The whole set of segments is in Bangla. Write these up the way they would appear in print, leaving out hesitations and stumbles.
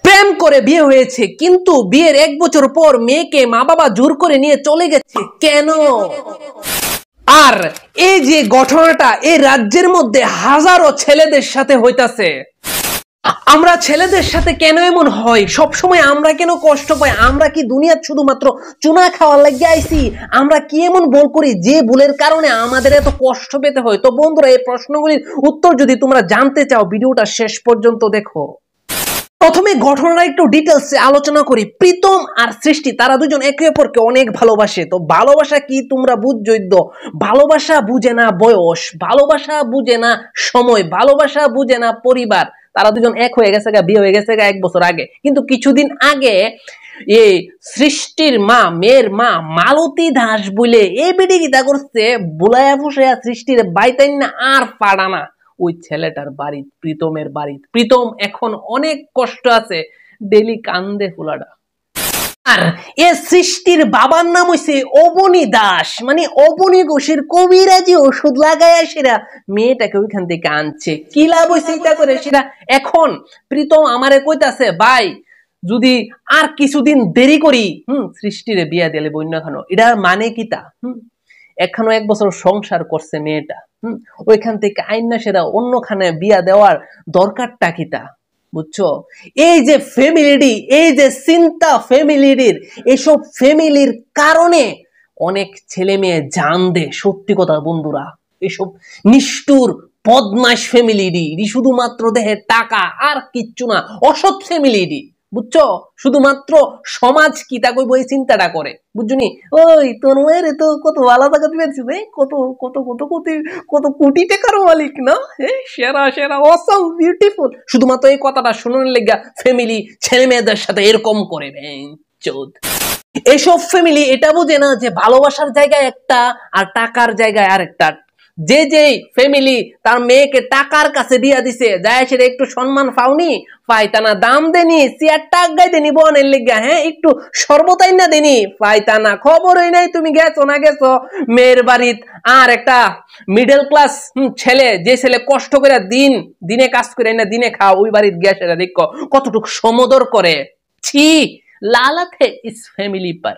প্রেম করে বিয়ে হয়েছে, কিন্তু বিয়ের 1 বছর পর মেয়েকে মা বাবা জোর করে নিয়ে চলে গেছে কেন? আর এই যে ঘটনাটা এই রাজ্যের মধ্যে হাজারো ছেলেদের সাথে হইতাছে। আমরা ছেলেদের সাথে কেন এমন হয়? সব সময় আমরা কেন কষ্ট পাই? আমরা কি দুনিয়ার শুধুমাত্র চুনা খাওয়ার লাগি আইছি? আমরা কি এমন ভুল করি যে ভুলের কারণে আমাদের এত কষ্ট পেতে হয়? তো বন্ধুরা, এই প্রশ্নগুলির উত্তর যদি তোমরা জানতে চাও, ভিডিওটা শেষ পর্যন্ত দেখো। প্রথমে ঘটনাটা একটু ডিটেলসে আলোচনা করি। প্রীতম আর সৃষ্টি তারা দুজন একে অপরকে অনেক ভালোবাসে। তো ভালোবাসা কি তোমরা বুঝছই তো? ভালোবাসা বুঝে না বয়স, ভালোবাসা বুঝে না সময়, ভালোবাসা বুঝে না পরিবার। তারা দুজন এক হয়ে গেছে, বিয়ে হয়ে গেছে 1 বছর আগে। কিন্তু কিছুদিন আগে এই সৃষ্টির মা, মেয়ের মা মালতী দাস বলে এই বেটি গীতা করছে, বুলায়া ফুসাইয়া সৃষ্টির বাইতাই না আর পাড়া না ওই ছেলেটার বাড়ি, প্রীতমের বাড়ি। প্রীতম এখন অনেক কষ্ট আছে, ডেলি কান্দে ফুলাডা। আর এ সৃষ্টির বাবার নাম হইছে অবনী দাস, মানে অবনী ঘোষের কবিরাজি ওষুধ লাগায় সেরা মেয়েটাকে ওইখান থেকে আনছে। কি লাভ হইছে এটা করে? সেটা এখন প্রীতম আমারে কইতাছে, ভাই যদি আর কিছুদিন দেরি করি সৃষ্টিরে বিয়া দিলে বন্যা খানো। এটার মানে কি তা? এখনো 1 বছর সংসার করছে মেয়েটা, ওইখান থেকে আইনা সেরা অন্যখানে বিয়া দেওয়ার দরকারটা কি তা? বুঝছো? এই যে ফ্যামিলিটি, এই যে চিন্তা ফ্যামিলিটির, এসব ফ্যামিলির কারণে অনেক ছেলে মেয়ে জান দে। সত্যি কথা বন্ধুরা, এসব নিষ্ঠুর বদমাশ ফ্যামিলিটি শুধুমাত্র দেহে টাকা আর কিচ্ছু না। অসৎ ফ্যামিলিটি, বুঝছো? শুধুমাত্র সমাজ কি তা কইব এই চিন্তাটা করে, বুঝছনি? ওই তোর মেয়ের তো কত আলাদা কথা পেয়েছিস, কত কত কত কোটি কত কোটি টাকার মালিক না, সেরা সেরা অসম বিউটিফুল। শুধুমাত্র এই কথাটা শুনানোর লেগা ফ্যামিলি ছেলে মেয়েদের সাথে এরকম করে। চোদ এসব ফ্যামিলি এটা বুঝে না যে ভালোবাসার জায়গায় একটা আর টাকার জায়গায় আরেকটা। যে যে ফ্যামিলি তার মেয়েকে টাকার কাছে বিয়া দিছে, যায় সেটা একটু সম্মান পাওনি, পাইতানা দাম দেনি, চেয়ার টাক গাই দেনি বোনের লেগা, একটু সর্বতাই না দেনি, পাইতানা খবরই নাই তুমি গেছো না গেছো মেয়ের বাড়িত। আর একটা মিডল ক্লাস ছেলে, যে ছেলে কষ্ট করে দিনে কাজ করে না দিনে খাও, ওই বাড়ির গিয়া সেটা দেখো কতটুকু সমদর করে। ছি, লালাত হে ইস ফ্যামিলি পার।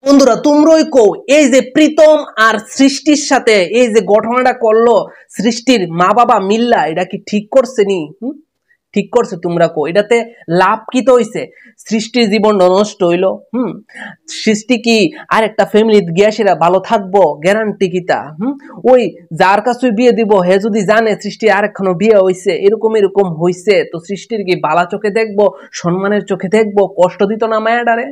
বন্ধুরা তোমরাই কো, এই যে প্রীতম আর সৃষ্টির সাথে এই যে ঘটনাটা করলো সৃষ্টির মা বাবা মিল্লা, এটা কি ঠিক করছে নি? ঠিক করছে? তোমরা কো এটাতে লাভ কি তো হইছে? সৃষ্টির জীবন নষ্ট হইলো, সৃষ্টি কি আর একটা ফ্যামিলি গিয়া সেরা ভালো থাকবো? গ্যারান্টি কিতা? ওই যার কাছে বিয়ে দিব হে যদি জানে সৃষ্টি আরেকখানো বিয়ে হইছে, এরকম এরকম হইছে, তো সৃষ্টির কি বালা চোখে দেখবো, সম্মানের চোখে দেখবো? কষ্ট দিত না মায়াডারে?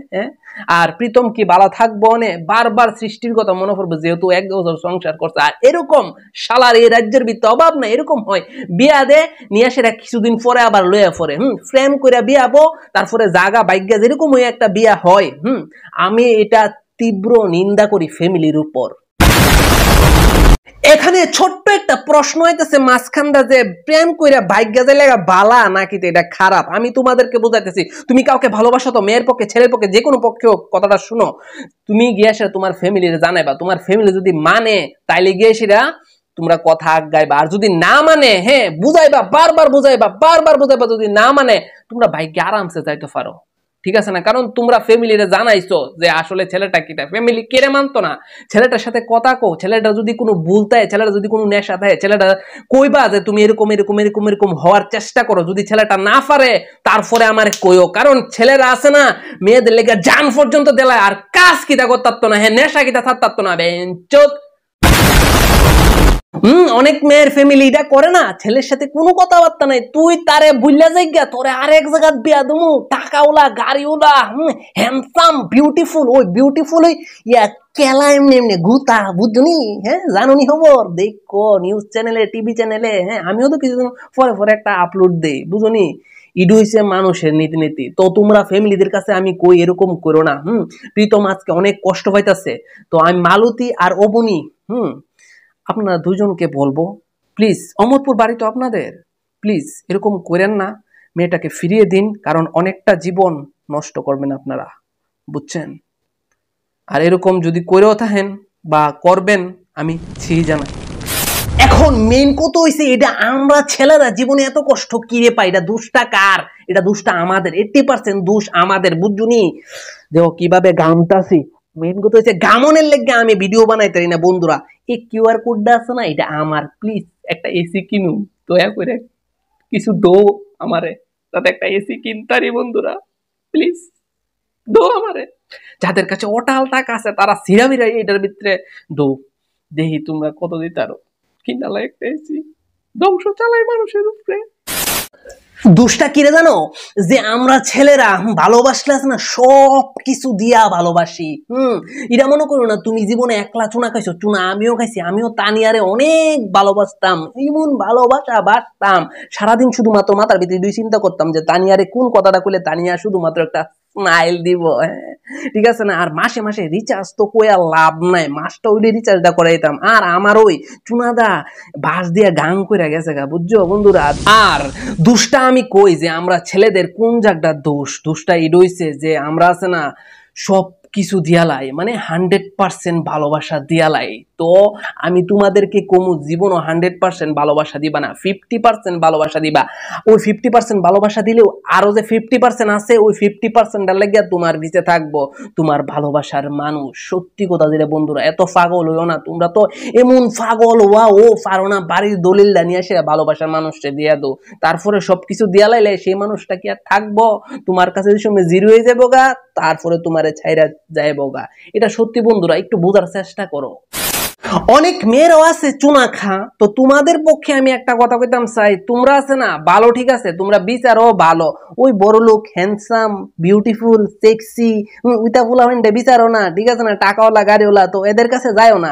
আর প্রীতম কি বালা থাকবো? বারবার সৃষ্টির কথা মনে পড়বে, যেহেতু 1 বছর সংসার করছে। আর এরকম শালার এই রাজ্যের ভিতরে অভাব না, এরকম হয়। বিয়া দে নিয়ে সেটা কিছুদিন পরে আবার লয়ে পড়ে, ফ্রেম করে বিয়াবো, তারপরে জাগা বাইগা যেরকম ওই একটা বিয়া হয়। আমি এটা তীব্র নিন্দা করি ফ্যামিলির উপর। এখানে ছোট্ট একটা প্রশ্ন হইতেছে মাঝখানটা, যে প্রেম কইরা ভাগ্য লাগা বালা নাকি এটা খারাপ? আমি তোমাদেরকে বোঝাইতেছি, তুমি কাউকে ভালোবাসো তো, মেয়ের পক্ষে ছেলের পক্ষে যে কোনো পক্ষে কথাটা শুনো, তুমি গিয়ে সেটা তোমার ফ্যামিলিরে জানাইবা। তোমার ফ্যামিলি যদি মানে তাইলে গিয়ে সেটা তোমরা কথা আগাইবা, আর যদি না মানে বুঝাইবা, বারবার বুঝাইবা, বারবার বুঝাইবা। যদি না মানে তোমরা ভাগ্যে আরামসে যাইতে পারো, ঠিক আছে না? কারণ তোমরা ফ্যামিলিরে জানাইছো যে আসলে ছেলেটা কিটা। ফ্যামিলি কেড়ে মানতো না। ছেলেটার সাথে কথা কো, ছেলেটা যদি কোনো ভুলতায়, ছেলেটা যদি কোনো নেশা থাকে, ছেলেটা কইবা যে তুমি এরকম এরকম এরকম এরকম হওয়ার চেষ্টা করো। যদি ছেলেটা না পারে তারপরে আমার কইও, কারণ ছেলেরা আছে না মেয়েদের লেগে জান পর্যন্ত দেলায়, আর কাজ কিটা করতে না, নেশা কিটা থাকতো না। বেঞ্চত অনেক মেয়ের ফ্যামিলি এটা করে না, ছেলের সাথে কোনো কথাবার্তা নাই, তুই তারে বুঝলা যাইগা তোরে আরেক জায়গায় বিয়া দেবো, টাকাওয়ালা গাড়িওয়ালা হ্যান্ডসাম বিউটিফুল। ওই বিউটিফুল ওই কেলা এমনি এমনি গুতা, বুঝনি? জানুনি খবর দেখো নিউজ চ্যানেলে, টিভি চ্যানেলে। আমিও তো কিছুদিন পরে পরে একটা আপলোড দেই, বুঝনি? ইডু হইছে মানুষের নীতি। তো তোমরা ফ্যামিলিদের কাছে আমি কই এরকম করো না। প্রীতম আজকে অনেক কষ্ট পাইতাছে, তো আমি মালতী আর অবনী আপনারা দুজনকে বলবো, প্লিজ, অমরপুর বাড়ি তো আপনাদের, প্লিজ এরকম করেন না, মেয়েটাকে ফিরিয়ে দিন, কারণ অনেকটা জীবন নষ্ট করবেন আপনারা, বুঝছেন? আর এরকম যদি করেও থাকেন বা করবেন, আমি ছি জানাই। এখন মেইন কথা হইছে এটা আমরা ছেলেরা জীবনে এত কষ্ট কিরে পাই, এটা দোষটা কার? এটা দোষটা আমাদের, 80% দোষ আমাদের, বুঝছুনি? দেখো কিভাবে গামতাছি। মেইন কথা হইছে গামনের লেগে আমি ভিডিও বানাইতে পারি না বন্ধুরা। এই কিউআর কোডটা আছে না, এটা আমার। প্লিজ একটা এসি কিনু, দয়া করে কিছু দো আমারে, যাতে একটা এসি কিনতারি বন্ধুরা। প্লিজ দো আমারে। যাদের কাছে অটাল টাকা আছে তারা সিরামিরা এটার ভিতরে দো, দেখি তোমরা কত দিতারো। কিনালা একটা এসি, ধ্বংস চালাই মানুষের উপরে। দোষটা কিরে জানো? যে আমরা ছেলেরা ভালোবাসলে আছে না সব কিছু দিয়া ভালোবাসি। এটা মনে করো না তুমি জীবনে একলা চুনা খাইছো, চুনা আমিও খাইছি, আমিও তানিয়ারে অনেক ভালোবাসতাম, এমন ভালোবাসা বাসতাম সারাদিন শুধুমাত্র মাথার ভিতরে দুই চিন্তা করতাম যে তানিয়ারে কোন কথাটা কইলে তানিয়া শুধুমাত্র একটা স্মাইল দিব, ঠিক আছে না? আর মাসে মাসে রিচার্জ তো কইয়া লাভ নাই, মাসটা ওইলে রিচার্জটা করাইতাম। আর আমার ওই চুনাদা বাস দিয়া গাং কইরা গেছে গা, বুঝছো বন্ধুরা? আর দোষটা আমি কই যে আমরা ছেলেদের কোন জায়গাটা দোষ? দোষটা এই রইছে যে আমরা আছে না সব কিছু দিয়ালাই, মানে 100% ভালোবাসা দিয়ালাই। তো আমি তোমাদেরকে কমু জীবনও 100% ভালোবাসা দিবা না, 50% ভালোবাসা দিবা। ওই 50% ভালোবাসা দিলেও আরো যে 50% আছে, ওই 50%টার লেগে তোমার ভিতরে থাকবো তোমার ভালোবাসার মানুষ। সত্যি কথা যেটা বন্ধুরা, এত পাগল হইও না তোমরা। তো এমন পাগল হওয়া ও পারো না, বাড়ির দলিলটা নিয়ে এসে ভালোবাসার মানুষটা দিয়া দো, তারপরে সবকিছু দিয়া লাইলে সেই মানুষটা কি আর থাকবো তোমার কাছে? সময় জিরো হয়ে যাবো গা, তারপরে তোমারে ছাইরা যাইবো গা। এটা সত্যি বন্ধুরা, একটু বোঝার চেষ্টা করো। অনেক মেয়েরাও আছে চুনা খা, তো তোমাদের পক্ষে আমি একটা কথা কইতাম চাই, তোমরা আছে না ভালো, ঠিক আছে, তোমরা বিচারও ভালো, ওই বড় লোক হ্যান্ডসাম বিউটিফুল সেক্সি উইতা ফুলা হইন্ডে বিচারও না, ঠিক আছে না? টাকাওয়ালা গাড়িওয়ালা, তো এদের কাছে যাও না।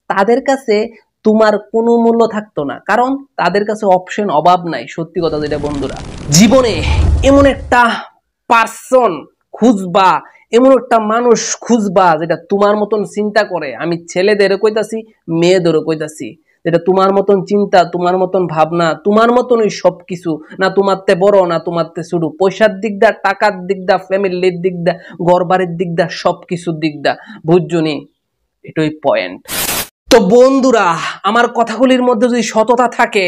তাদের কাছে তোমার কোনো মূল্য থাকতো না, কারণ তাদের কাছে অপশন অভাব নাই। সত্যি কথা যেটা বন্ধুরা, জীবনে এমন একটা পার্সন খুঁজবা, এমন একটা মানুষ খুঁজবা যেটা তোমার মতন চিন্তা করে। আমি ছেলেদেরও কইতাছি, মেয়েদেরও কইতাছি, যেটা তোমার মতন চিন্তা, তোমার মতন ভাবনা, তোমার মতনই সবকিছু, না তোমারতে বড় না তোমারতে ছোট, পয়সার দিক দা, টাকার দিক দা, ফ্যামিলির দিক দা, ঘর বাড়ির দিক দা, সবকিছুর দিক দা, বুঝছনি? এটাই পয়েন্ট। তো বন্ধুরা, আমার কথাগুলির মধ্যে যদি সততা থাকে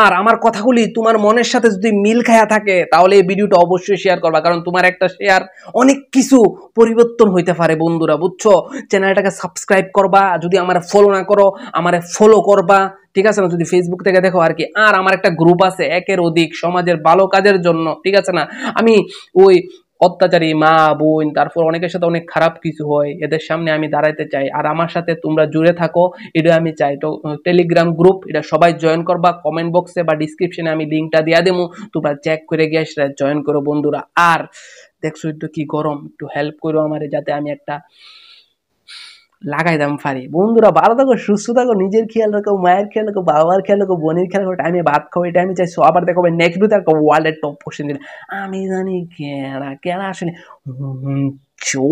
আর আমার কথাগুলি তোমার মনের সাথে যদি মিল খায়া থাকে, তাহলে এই ভিডিওটা অবশ্যই শেয়ার করবা, কারণ তোমার একটা শেয়ার অনেক কিছু পরিবর্তন হইতে পারে বন্ধুরা, বুঝছো? চ্যানেলটাকে সাবস্ক্রাইব করবা, যদি আমার ফলো না করো আমারে ফলো করবা, ঠিক আছে না? যদি ফেসবুক থেকে দেখো আর কি। আর আমার একটা গ্রুপ আছে একের অধিক সমাজের ভালো কাজের জন্য, ঠিক আছে না? আমি ওই অত্যাচারী মা বোন, তারপর অনেকের সাথে অনেক খারাপ কিছু হয়, এদের সামনে আমি দাঁড়াইতে চাই, আর আমার সাথে তোমরা জুড়ে থাকো, এটা আমি চাই। তো টেলিগ্রাম গ্রুপ এটা সবাই জয়েন করবা, কমেন্ট বক্সে বা ডিসক্রিপশনে আমি লিঙ্কটা দিয়া দেবো, তোমরা চেক করে গিয়ে সেটা জয়েন করো বন্ধুরা। আর দেখছো একটু কি গরম, একটু হেল্প করো আমারে যাতে আমি একটা লাগাই দাম পারি। বন্ধুরা ভালো থাকো, সুস্থ থাকো, নিজের খেয়াল রাখো, মায়ের খেয়াল রাখো, বাবার খেয়াল রাখো, বোনের খেয়াল রাখো, টাইমে ভাত খাও, এটা আমি চাইছো। আবার দেখো নেক্সট ভিডিওতে একটা ওয়ার্ল্ডের টপ কোশ্চেন দিলে আমি জানি কেনা কেনা আসলে চো